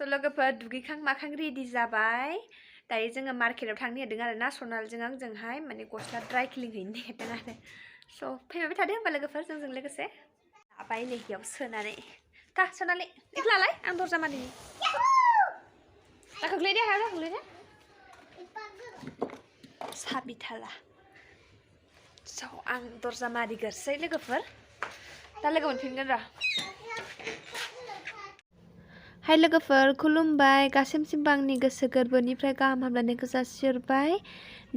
लोगोफोर दुगैखां माखां रेडि जाबाय दायो जोङो मार्केटाव थांनो नागिरदों आरो ना सनालजों आंजोंहाय माने गस्ला ड्राइ क्लिन हैनो नागिरदों आरो फैबाय थादो होमबा लोगोफोर जोंजों लोगोसे लाबाय नै बेयाव सोनानै था सनालि बेखौ लालाय आं दरजा मारिनि दा खोख्लैदो हायाव दा खोख्लैदो साबि थाला आं दरजा मारिगोरसै लोगोफोर दा लोगो मोनफिनगोन र' हाय लोगोफोर खुलुमबाय गासिमसिमबो आंनि गोसो गोरबोनिफ्राय गाहाम हामलायनायखौ जासिहरबाय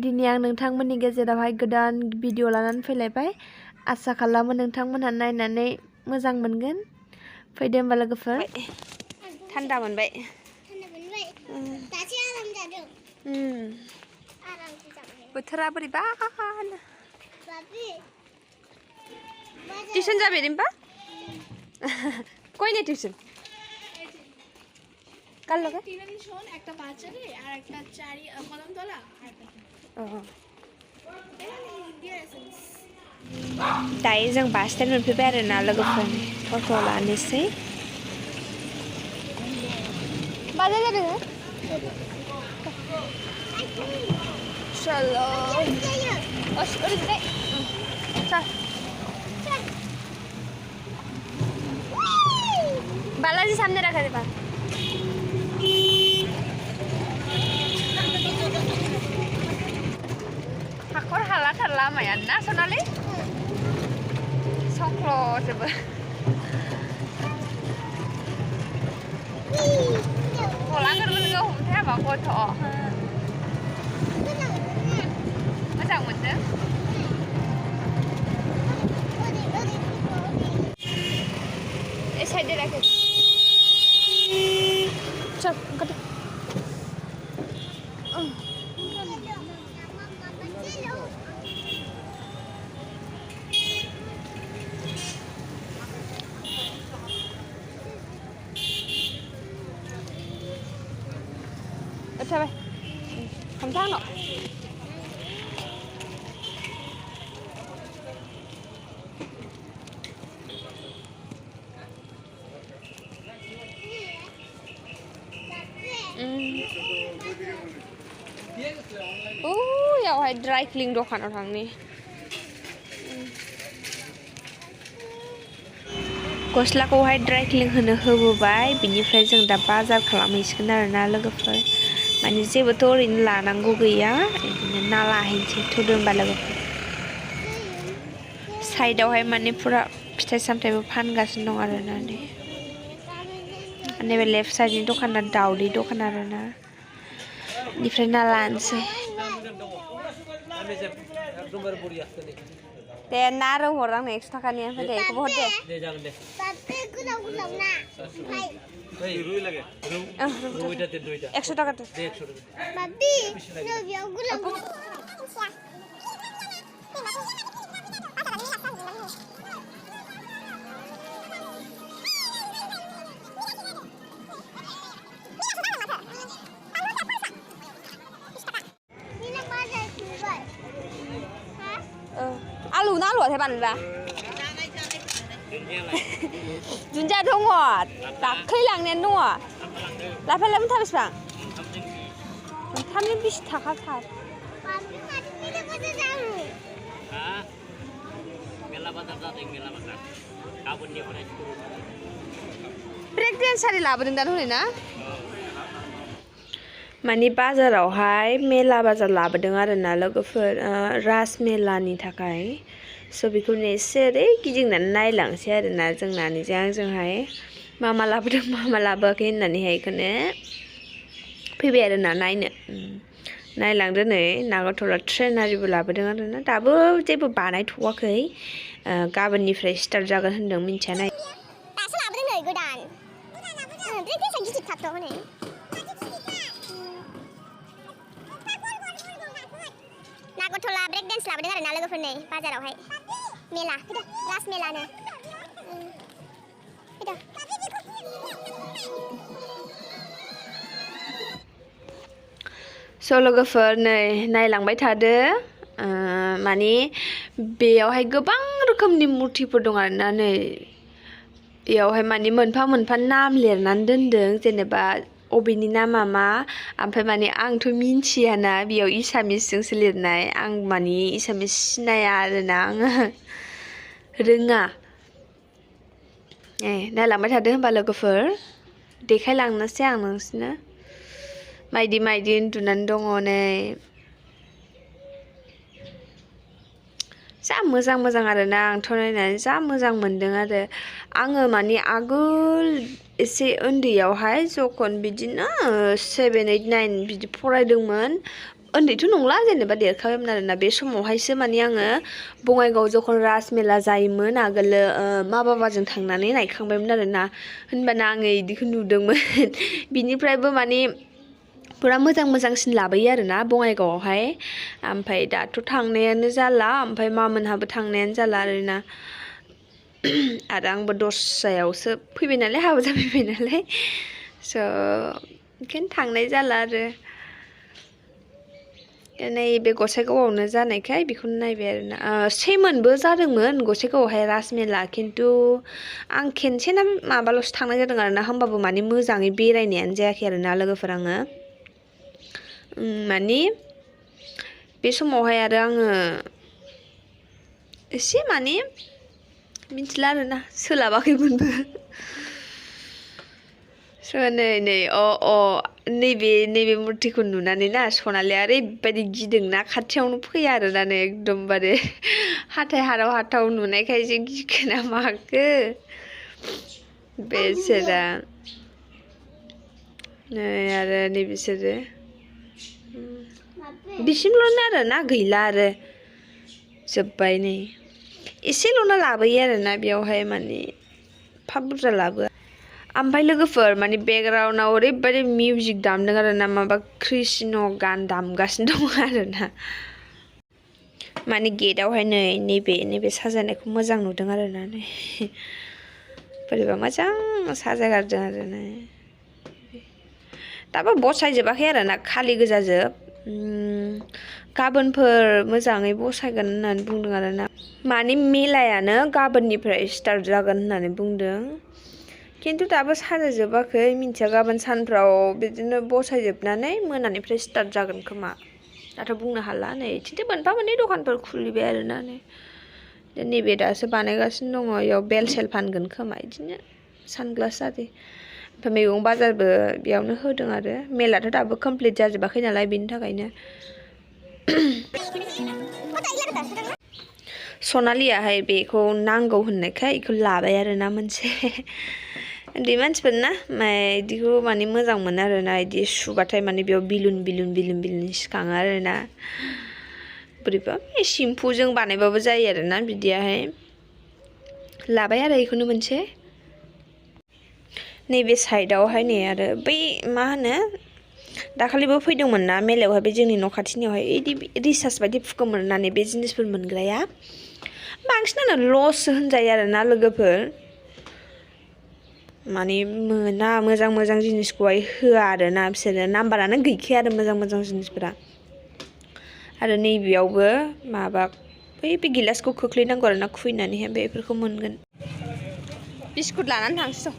दिनै आं नोंथांमोननि गेजेरावहाय गोदान भिडिअ लानानै फैलायबाय आसा खालामो नोंथांमोनहा नायनानै मोजां मोनगोन फैदो होमबा लोगोफोर थान्दा मोनबाय दासो आराम जादों बोथोरा बोरैबानो টিউশন যাবে রিম্পা কই নে টিউশন কার লগে টিউশন একটা বাচ্চারে আর একটা চারি কদমতলা আর दायो जों बास स्टेन्ड मोनफैबाय आरो ना लोगोफोरनि फट' लानोसै बाजार जादों चलो बालाजी सामने रखा दे हाखर हाला थार लामाया ना सनालि संख्ल'जोबो गला गोरबोनोखौ हमथाय हाबा गथ' मोजां मोनदों ए साइड राखो चल ओंखारदो Coba, kentang no? यावहाय ड्राइ क्लिन दखानाव थांनि गस्लाखौहाय ड्राइ क्लिन होनो होबोबाय बिनिफ्राय जों दा बाजार खालामहैसिगोन आरोना लोगोफोर माने जेबोथ' ओरैनो लानांगौ गैया बिदिनो ना लाहैनोसै थुदो होमबा लोगोफोर साइडआवहाय माने फुरा फिथाइ सामथाइबो फानगासिनो दं आरोना नैबे लेफ्ट साइडनि दखाना दावदै दखान आरोना बेनिफ्राय ना लानोसै दे ना रौ हर आंनो 100 थाखानि ओमफ्राय दे बेखौबो हर दे जागोन दे गोलाव गोलाव ना ओमफ्राय रुइ लागे रुइटा दे रुइटा 100 टाका दे 100 टाका बाबी नोबियाव गोलाव आलु ना आलुआ थाय बानलुआ दुन्दिया दङ दाख्लै लांनायानो दङ लाफायालाय मुथा बेसेबां मोनथामजों 20 थाखा थार मेला बाजार जादों मेला बाजार गाबोननिफ्राय ब्रेक डेन्सारि लाबोदों दा हनै ना माने बाजारावहाय मेला बाजार लाबोदों आरोना लोगोफोर रास मेलानि थाखाय स' बेखौनो एसे ओरै गिदिंनानै नायलांसै आरोना जोंना आंजोंहाय मा मा लाबोदों मा मा लाबोआखै होननानैहाय बेखौनो फैबाय आरोना नायनो नायलांदो नै नागारट'ला ट्रेन आरिबो लाबोदों आरोना दाबो जेबो बानायथ'वाखै गाबोननिफ्राय स्टार्ट जागोन होनदों मिन्थिया नाय दासो लाबोदों नै गोदान ब्रेक डेन्सा गिदिरथारथ' हनै नागारट'ला ब्रेक डेन्स लाबोदों आरोना लोगोफोर नै बाजारावहाय मेला फैदो रास मेलानो फैदो स' लोगोफोर नै नायलांबाय थादो माने बेयावहाय गोबां रोखोमनि मुर्तिफोर दं आरोना नै बेयावहाय माने मोनफा मोनफा नाम लिरनानै दोनदों जेनेबा अबेनि नामा मा ओमफ्राय माने आंथ' मिन्थियाना बेयाव एसामिसजोंसो लिरनाय आं माने एसामिस सिनाया आरोना आङो रोङा नायलांबाय थादो होनबा लोगोफोर देखायलांनोसै आं नोंसोरनो मायदि मायदि उन्दुनानै दङ नै जा मोजां मोजां आरोना आंथ' नायनानै जा मोजां मोनदों आरो आङो माने आगोल एसे उन्दैयावहाय जखन बिदिनो 7, 8, 9 बिदि फरायदोंमोन उन्दैथ' नंला जेनेबा देरखाबायमोन आरोना बे समावहायसो माने आङो बङाइगाव जखन राजमेला जायोमोन आगोलो मा बाबाजों थांनानै नायखांबायमोन आरोना होनबाना आङो इदिखौ नुदोंमोन बिनिफ्रायबो माने पुरा मोजां मोजांसिन लाबोयो आरोना बङाइगावआवहाय ओमफ्राय दाथ' थांनायानो जाला ओमफ्राय मामोनहाबो थांनायानो जाला आरोना आरो आंबो दस्रायावसो फैबाय नालाय हाबा जाफैबाय नालाय स' ओंखायनो थांनाय जाला आरो नैबे गसाइगावआवनो जानायखाय बेखौनो नायबाय आरोना सेमोनबो जादोंमोन गसाइगावआवहाय राजमेला खिन्थु आं खेनसे ना माबाल'सो थांनाय जादों आरोना होमबाबो माने मोजाङै बेरायनायानो जायाखै आरोना लोगोफोर आङो माने बे समावहाय आरो आङो एसे माने मिथिला आरोना सोलाबाखैमोनबो नै नैबे मुर्तिखौ नुनानै ना सनालिया ओरैबायदि गिदोंना खाथियावनो फैया आरोना नै एकदमबारे हाथाय हाराव हाथाव नुनायखायसो गिखो ना माखो बेसोरा नै आरो नै बिसोरो बिसिमल'नो आरोना गैला आरो जोब्बाय नै एसेल'नो लाबोयो आरोना बेयावहाय माने एफा बुरजा लाबोआ ओमफ्राय लोगोफोर माने बेकग्राउन्डआव ओरैबायदि मिउजिक दामदों आरोना माबा कृष्ण गान दामगासिनो दं आरोना माने गेटआवहाय नैबे साजायनायखौ मोजां नुदों आरोना नै बोरैबा मोजां साजायगारदों आरोना दाबो बसायजोबाखै आरोना खालि गोजाजोब गाबोनफोर मोजाङै बसायगोन होननानै बुंदों आरोना माने मेलायानो गाबोननिफ्राय स्टार्ट जागोन होननानै बुंदों खिन्थु दाबो साजायजोबाखै मिन्थिया गाबोन सानफ्राव बिदिनो बसायजोबनानै मोनानिफ्राय स्टार्ट जागोन खोमा दाथ' बुंनो हाला नै बिदिनो मोनफा मोननै दखानफोर खुलिबाय आरोना नै नैबे दासो बानायगासिनो दङ बेयाव बेल सेल फानगोन खोमा बिदिनो सानग्लास आरि ओमफ्राय मैगं बाजारबो बेयावनो होदों आरो मेलाथ' दाबो कमप्लिट जाजोबाखै नालाय बेनि थाखायनो सनालियाहाय बेखौ नांगौ होननायखाय बेखौ लाबाय आरोना मोनसे उन्दै मानसिफोर ना बिदिखौ माने मोजां मोनो आरोना बिदि सुबाथाय माने बेयाव बिलुन सिखाङो आरोना बोरैबा सिम्पुजों बानायबाबो जायो आरोना बिदियाहाय लाबाय आरो बेखौनो मोनसे नैबे साइडआवहाय नै आरो बै मा होनो दाखालिबो फैदोंमोन ना मेलायावहाय बे जोंनि न' खाथिनियावहाय बिदि रिसार्च बायदि फुखोमोन होननानै बे जिनिसफोर मोनग्राया बांसिनानो लससो होनजायो आरोना लोगोफोर माने मोना मोजां जिनिसखौहाय होआ आरोना बिसोरो नाम्बारानो गैखाया आरो मोजां जिनिसफोरा आरो नैबेयावबो माबा बे गिलासखौ खोख्लैनांगौ आरोना खुइनानैहाय बेफोरखौ मोनगोन बिस्कुट लानानै थांसै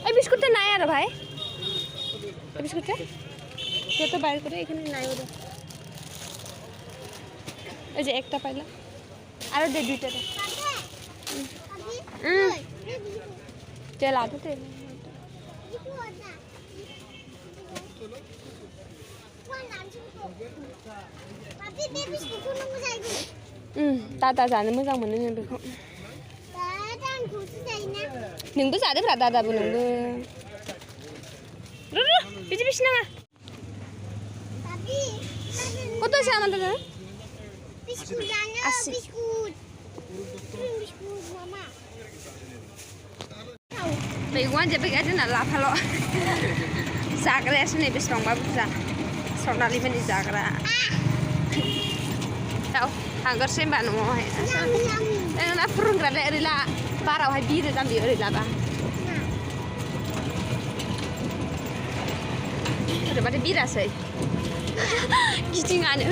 এই বিস্কুটটা নাই আর ভাই বিস্কুটটা যত বাইর করে এখানে নাই ওরা এই যে একটা পাইলাম আরো দে দুইটা দে তেল আদু তেল दादा जानो मोजां मोनो नों बेखौ नोंबो जादोब्रा दादाबो नोंबो बिदि बिसि नाङा कत sama दादा asik मैगंआ जोबबाय गैया जोंना लाफाल' जाग्रायासो नै बेसेबांबा बुरजा सनालि मानि जाग्रा दाउ थांगोरसै होनबा न'आवहाय नोंना फोरोंग्रालाय ओरै ला बारावहाय बिरो जाम्बि ओरै लाबा ओरैबाथाय बिरासै गिदिङानो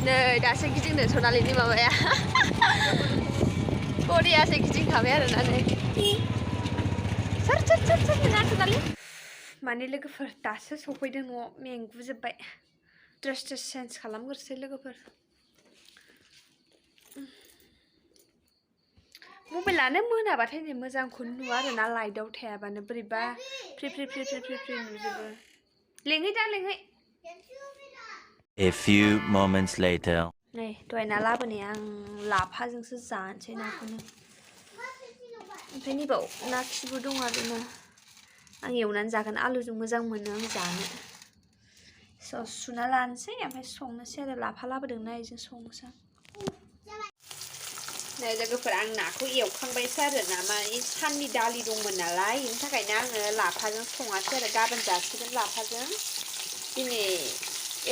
नै दासो गिदिंदों सनालिनि माबाया बरियासो गिदिंखाबाय आरोना नै सोर नोंहा सनालि माने लोगोफोर दासो सफैदों न'आव मेंगुजोब्बाय ड्रेस चेन्ज खालामग्रोसै लोगोफोर मबाइलानो मोनाबाथाय नै मोजांखौनो नुवा आरोना लाइटआव थायाबानो बोरैबा फ्रि नुजोबो लेङै दा लेङै A few moments later. नै दहाय ना लाबोनाया आं लाफाजोंसो जानोसै नाखौनो ओमफ्राय नैबाव ना खिबो दं आरोना आं एवनानै जागोन आलुजों मोजां मोनो आं जानो सुना लानोसै ओमफ्राय संनोसै आरो लाफा लाबोदोंना बेजों संनोसै नै लोगोफोर आं नाखौ एवखांबायसो आरोना माने साननि दालि दंमोन नालाय बेनि थाखायनो आङो लाफाजों सङासै आरो गाबोन जासिगोन लाफाजों दिनै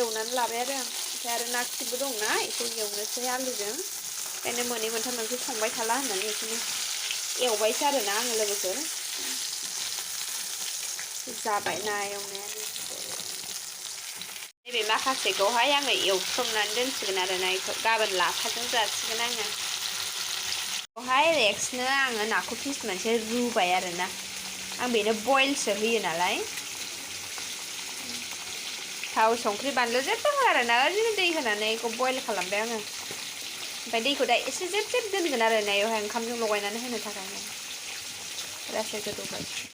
एवनानै लाबाय आरो आं ओमफ्राय आरो ना खिबो दंना बेखौ एवनोसै आलुजों ओंखायनो मोननै मोनथाम ओंख्रि संबाय थाला होननानै बेखौनो एवबायसो आरोना आङो लोगोफोर जाबाय ना एवनायानो नैबे माखासेखौहाय आङो एवथ्रमनानै दोनसिगोन आरोना बेखौ गाबोन लाफाजों जासिगोन आङो बेवहाय रेक्सनो आङो नाखौ पिस मोनसे रुबाय आरोना आं बेनो बइलसो होयो नालाय थाव संख्रि बानलु जेबो होआ आरोना ओरैनो दै होनानै बेखौ बइल खालामबाय आङो ओमफ्राय दैखौ दा एसे जेब दोनगोन आरोना बेवहाय ओंखामजों लगायनानै होनो थाखाय लासै गोदौबाय